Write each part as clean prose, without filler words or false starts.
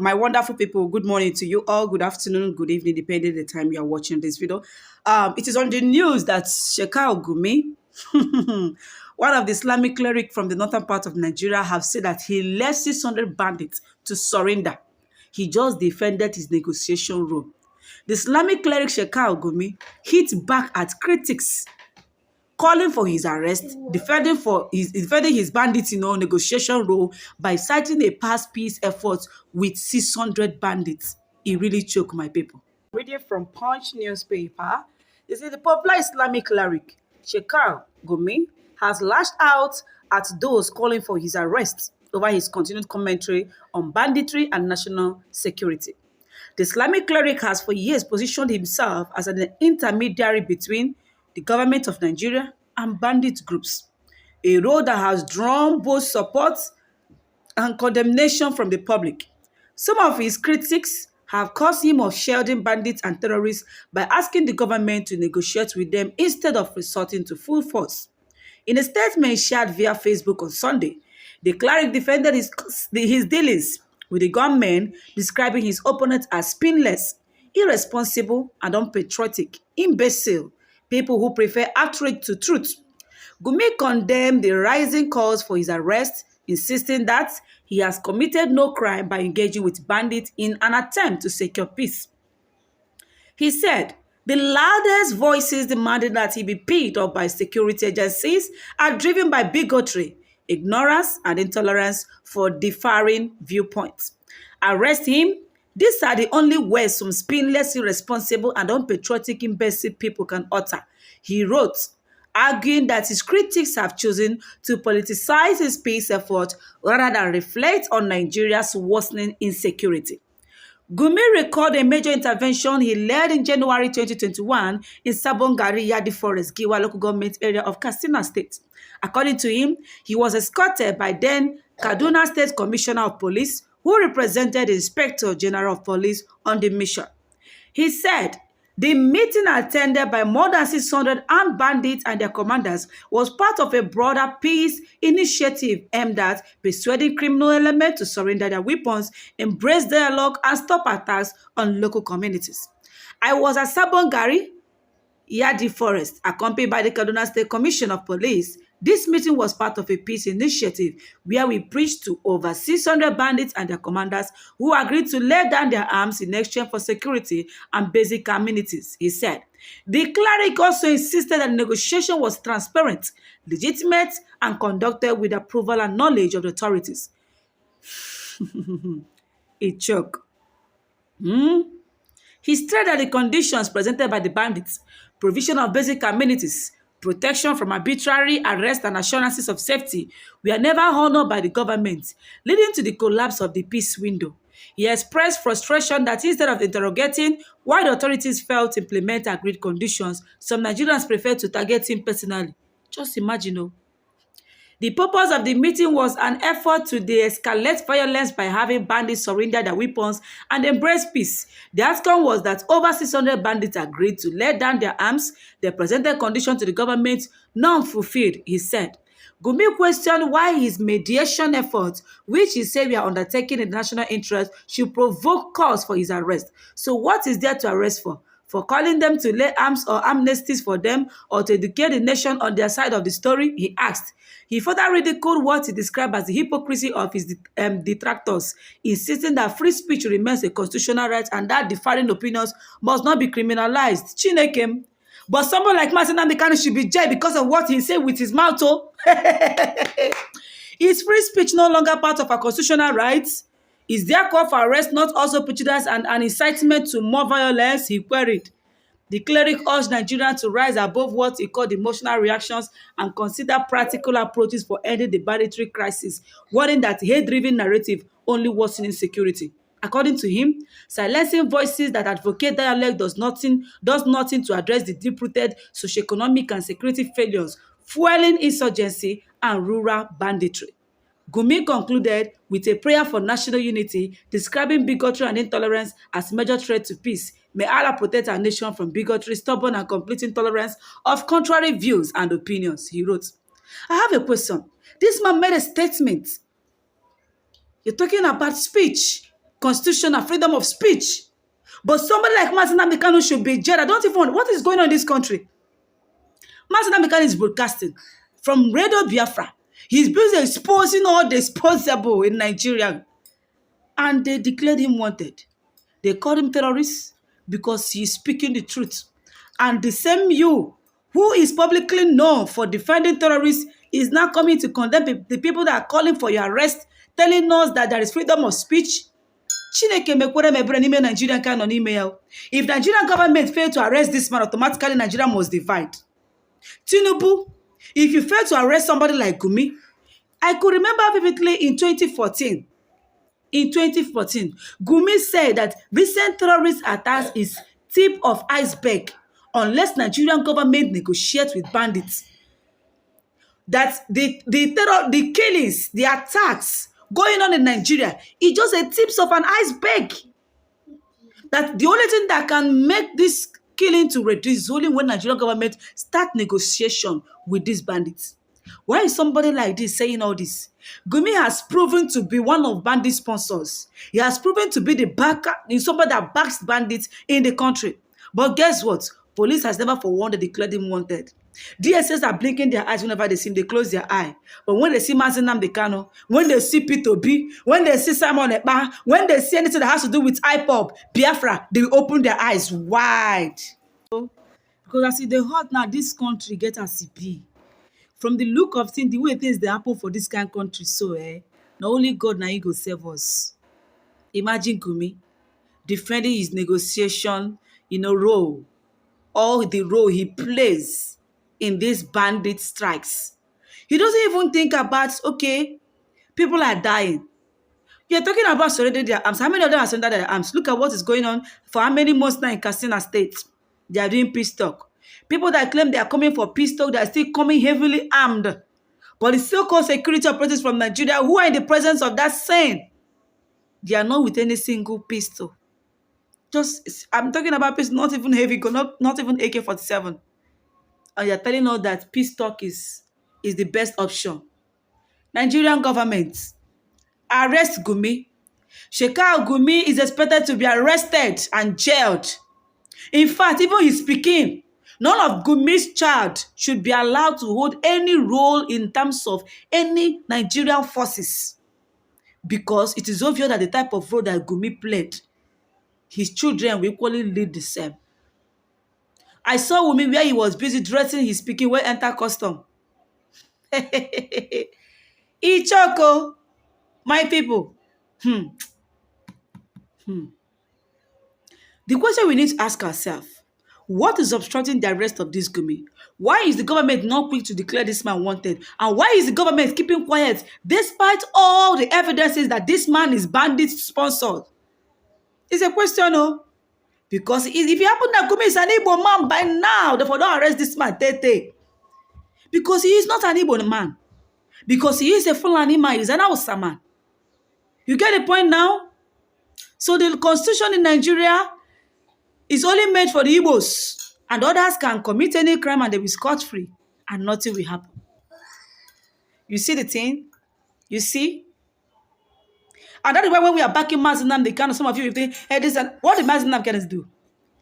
My wonderful people, good morning to you all. Good afternoon, good evening, depending on the time you are watching this video. It is on the news that Sheikh Gumi, one of the Islamic cleric from the northern part of Nigeria, have said that he led 600 bandits to surrender. He just defended his negotiation role. The Islamic cleric Sheikh Gumi hit back at critics calling for his arrest, defending his bandit negotiation role by citing a past peace effort with 600 bandits. It really choked my people. Reading from Punch newspaper, this is the popular Islamic cleric Sheikh Gumi has lashed out at those calling for his arrest over his continued commentary on banditry and national security. The Islamic cleric has for years positioned himself as an intermediary between the government of Nigeria and bandit groups, a role that has drawn both support and condemnation from the public. Some of his critics have accused him of shielding bandits and terrorists by asking the government to negotiate with them instead of resorting to full force. In a statement shared via Facebook on Sunday, the cleric defended his dealings with the gunmen, describing his opponent as spineless, irresponsible, and unpatriotic, imbecile, people who prefer outrage to truth. Gumi condemned the rising calls for his arrest, insisting that he has committed no crime by engaging with bandits in an attempt to secure peace. He said the loudest voices demanding that he be picked up by security agencies are driven by bigotry, ignorance, and intolerance for differing viewpoints. Arrest him? These are the only words some spineless, irresponsible, and unpatriotic imbecile people can utter, he wrote, arguing that his critics have chosen to politicize his peace effort rather than reflect on Nigeria's worsening insecurity. Gumi recalled a major intervention he led in January 2021 in Sabon Garin Yadi forest, Giwa local government area of Kaduna State. According to him, he was escorted by then Kaduna State Commissioner of Police, who represented the Inspector General of Police on the mission. He said the meeting attended by more than 600 armed bandits and their commanders was part of a broader peace initiative aimed at persuading criminal elements to surrender their weapons, embrace dialogue, and stop attacks on local communities. I was at Sabon Garin Yadi forest, accompanied by the Kaduna State Commissioner of Police. This meeting was part of a peace initiative where we preached to over 600 bandits and their commanders who agreed to lay down their arms in exchange for security and basic amenities, he said. The cleric also insisted that negotiation was transparent, legitimate, and conducted with approval and knowledge of the authorities. It choked. He stressed that the conditions presented by the bandits, provision of basic amenities, protection from arbitrary arrest and assurances of safety were never honored by the government, leading to the collapse of the peace window. He expressed frustration that instead of interrogating why the authorities failed to implement agreed conditions, some Nigerians preferred to target him personally. Just imagine, The purpose of the meeting was an effort to de-escalate violence by having bandits surrender their weapons and embrace peace. The outcome was that over 600 bandits agreed to lay down their arms. They presented conditions to the government, none fulfilled, he said. Gumi questioned why his mediation efforts, which he said were undertaken in the national interest, should provoke cause for his arrest. So what is there to arrest for? For calling them to lay arms or amnesties for them, or to educate the nation on their side of the story, he asked. He further ridiculed what he described as the hypocrisy of his detractors, insisting that free speech remains a constitutional right and that differing opinions must not be criminalized. Chineke. But someone like Nnamdi Kanu should be jailed because of what he said with his mouth. Is free speech no longer part of our constitutional rights? Is their call for arrest not also prejudiced and an incitement to more violence? He queried. The cleric urged Nigerians to rise above what he called emotional reactions and consider practical approaches for ending the banditry crisis, warning that hate-driven narrative only worsens insecurity. According to him, silencing voices that advocate dialogue does nothing to address the deep-rooted socioeconomic and security failures, fueling insurgency and rural banditry. Gumi concluded with a prayer for national unity, describing bigotry and intolerance as major threat to peace. May Allah protect our nation from bigotry, stubborn and complete intolerance of contrary views and opinions, he wrote. I have a question. This man made a statement. You're talking about speech. constitutional freedom of speech. But somebody like Mazi Nnamdi Kanu should be jailed. I don't even know what is going on in this country. Mazi Nnamdi Kanu is broadcasting from Radio Biafra. He's busy exposing all the responsible in Nigeria. And they declared him wanted. They called him terrorist because he's speaking the truth. And the same you, who is publicly known for defending terrorists, is now coming to condemn the people that are calling for your arrest, telling us that there is freedom of speech. If Nigerian government fail to arrest this man, automatically Nigeria must divide. Tinubu, if you fail to arrest somebody like Gumi, I could remember vividly in 2014. In 2014, Gumi said that recent terrorist attacks is tip of iceberg unless Nigerian government negotiates with bandits. That the killings, the attacks going on in Nigeria is just a tips of an iceberg. That the only thing that can make this killing to reduce is only when Nigerian government start negotiation with these bandits. Why is somebody like this saying all this? Gumi has proven to be one of bandit sponsors. He has proven to be the backer, somebody that backs bandits in the country. But guess what? Police has never for one declared him wanted. DSS are blinking their eyes whenever they see him, they close their eye. But when they see Mazi Nnamdi Kanu, when they see P2B, when they see Simon Ekpa, when they see anything that has to do with IPOB, Biafra, they will open their eyes wide. Because as they hot now, this country get a CP. From the look of things, the way things they happen for this kind of country, so not only God now he go save us. Imagine Gumi defending his negotiation role, or the role he plays in these bandit strikes. He doesn't even think about, okay, people are dying. You're talking about surrendering their arms. How many of them are surrendering their arms? Look at what is going on for how many months now in Kaduna State. They are doing peace talk. People that claim they are coming for peace talk, they are still coming heavily armed. But the so-called security operatives from Nigeria who are in the presence of that saying, they are not with any single pistol. I'm talking about peace, not even heavy gun, not even AK-47. And you're telling us that peace talk is the best option. Nigerian government, arrest Gumi. Sheikh Gumi is expected to be arrested and jailed. In fact, even his speaking, none of Gumi's child should be allowed to hold any role in terms of any Nigerian forces. Because it is obvious that the type of role that Gumi played, his children will equally lead the same. I saw Wumi where he was busy dressing his speaking when enter custom. 𝗀𝘂𝗿𝗿𝗿, my people. The question we need to ask ourselves, what is obstructing the arrest of this Gumi? Why is the government not quick to declare this man wanted? And why is the government keeping quiet despite all the evidences that this man is bandit sponsored? It's a question, no? Because if it happened that Gumi is an Igbo man by now, therefore don't arrest this man, Tete. Because he is not an Igbo man. Because he is a Fulani man, he is an Hausa man. You get the point now? So the constitution in Nigeria is only made for the Igbos. And others can commit any crime and they will be scot-free. And nothing will happen. You see the thing? You see? And that is why when we are backing Mazi Nnamdi Kanu, some of you will think, hey, what did Mazi Nnamdi Kanu do?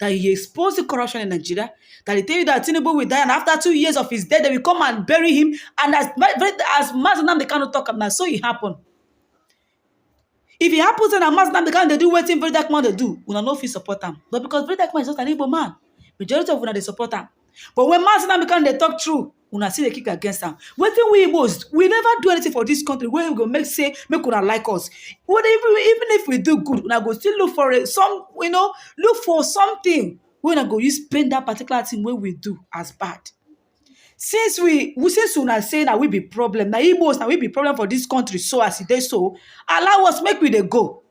That he exposed the corruption in Nigeria, that he tell you that Tinubu will die, and after 2 years of his death, they will come and bury him. And as Mazi Nnamdi Kanu talk about, so it happened. If it happens and Mazi Nnamdi Kanu, they do what Very Dark Man they do, we no fit support him. But because Very Dark Man is just an Igbo man, majority of them they support him. But when Mazi Nnamdi Kanu they talk true, una see they kick against them. Wetin we Igbos, we never do anything for this country where we go make una like us. Even if we do good, una go still look for look for something we una go use paint that particular thing where we do as bad. Since una say that we be problem, na Igbos na we be problem for this country, so as it is so, allow us make we dey go.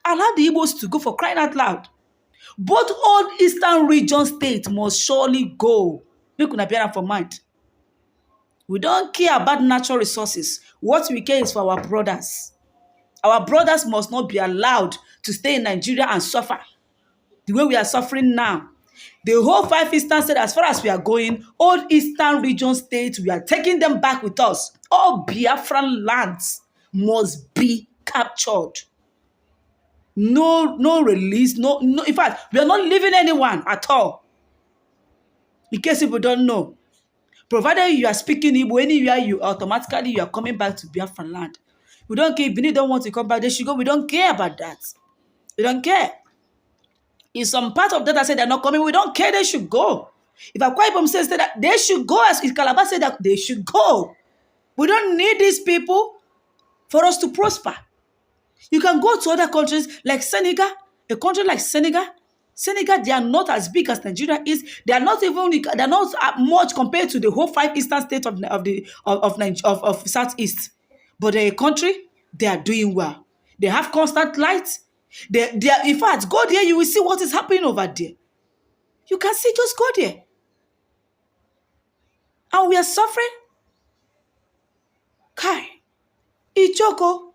Allow the Igbos to go, for crying out loud. Both old Eastern region states must surely go. Make una bear am for mind. We don't care about natural resources. What we care is for our brothers. Our brothers must not be allowed to stay in Nigeria and suffer the way we are suffering now. The whole 5 Eastern states, as far as we are going, all Eastern region states, we are taking them back with us. All Biafran lands must be captured. no release, no. In fact, we are not leaving anyone at all. In case people don't know, provided you are speaking Igbo anywhere, you automatically are coming back to Biafra land. We don't care if Benin don't want to come back, they should go. We don't care about that. We don't care. If some part of that I said they're not coming, we don't care, they should go. If 𝗀𝗿𝗄𝗿 says that they should go, as if Calabar said that they should go. We don't need these people for us to prosper. You can go to other countries like Senegal, a country like Senegal. Senegal, they are not as big as Nigeria is. They are not even, they're not much compared to the whole 5 eastern states of Southeast. But they're a country, they are doing well. They have constant light. They are, in fact, go there, you will see what is happening over there. You can see, just go there. And we are suffering. Kai, 𝗀𝘂𝗿𝗿𝗿.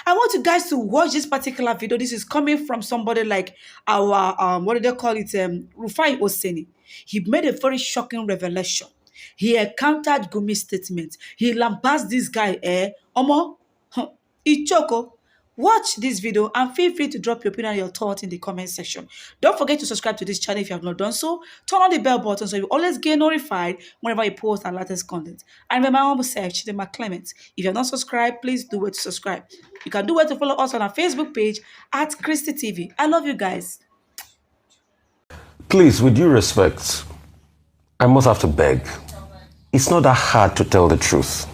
I want you guys to watch this particular video. This is coming from somebody like our, what do they call it? Rufai Oseni. He made a very shocking revelation. He encountered Gumi's statement. He lambasted this guy, Omo, 𝗀𝘂𝗿𝗿. Watch this video and feel free to drop your opinion and your thoughts in the comment section. Don't forget to subscribe to this channel if you have not done so. Turn on the bell button so you always get notified whenever I post our latest content. And remember, my humble self, 𝗀𝗴𝗂𝗿. If you have not subscribed, please do it to subscribe. You can do it to follow us on our Facebook page at Christy TV. I love you guys. Please, with due respect, I must have to beg. It's not that hard to tell the truth.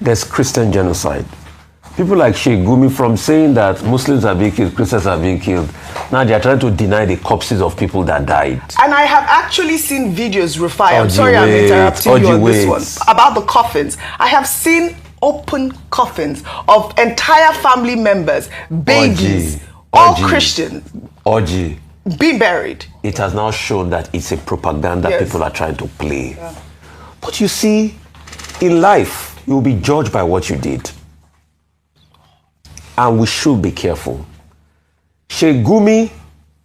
There's Christian genocide. People like Sheikh Gumi, from saying that Muslims are being killed, Christians are being killed, now they are trying to deny the corpses of people that died. And I have actually seen videos, Rufai, I'm sorry I'm interrupting you on this one, about the coffins. I have seen open coffins of entire family members, babies, all Christians, being buried. It has now shown that it's a propaganda people are trying to play. Yeah. But you see, in life, you will be judged by what you did. And we should be careful. Sheikh Gumi,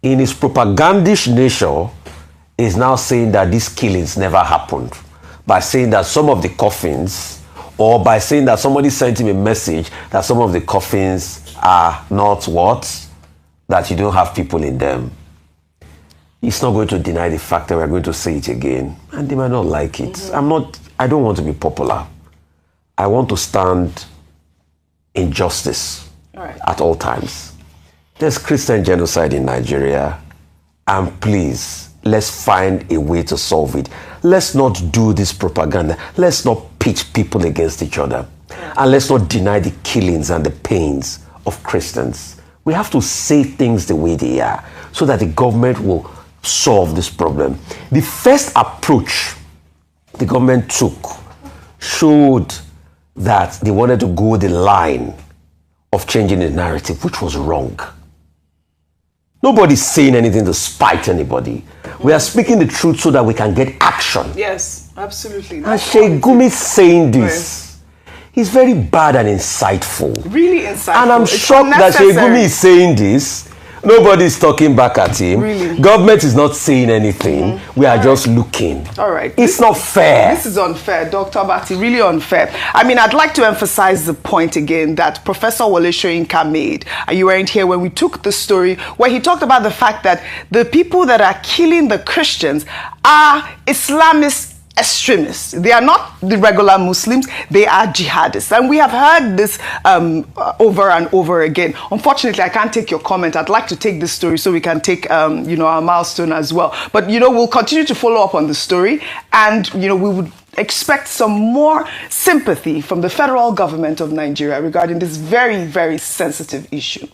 in his propagandish nature, is now saying that these killings never happened. By saying that some of the coffins, or by saying that somebody sent him a message that some of the coffins are not what? That you don't have people in them. He's not going to deny the fact that we're going to say it again. And they might not like it. I don't want to be popular. I want to stand in justice. At all times. There's Christian genocide in Nigeria, and please, let's find a way to solve it. Let's not do this propaganda. Let's not pitch people against each other. And let's not deny the killings and the pains of Christians. We have to say things the way they are so that the government will solve this problem. The first approach the government took showed that they wanted to go the line of changing the narrative, which was wrong. Nobody's saying anything to spite anybody. We are speaking the truth so that we can get action. Yes, absolutely. And Sheikh Gumi saying this is very bad and insightful. Really insightful. And I'm shocked that Sheikh Gumi is saying this. Nobody's talking back at him. Really? Government is not saying anything. We are just looking. All right. It's not fair. This is unfair, Dr. 𝗀𝗿𝗄𝗿, really unfair. I mean, I'd like to emphasize the point again that Professor 𝗚 𝗚𝗄𝗿𝗄𝗿 made. You weren't here when we took the story where he talked about the fact that the people that are killing the Christians are Islamist extremists. They are not the regular Muslims, they are jihadists. And we have heard this over and over again. Unfortunately, I can't take your comment. I'd like to take this story so we can take our milestone as well. But, we'll continue to follow up on the story, and, we would expect some more sympathy from the federal government of Nigeria regarding this very, very sensitive issue.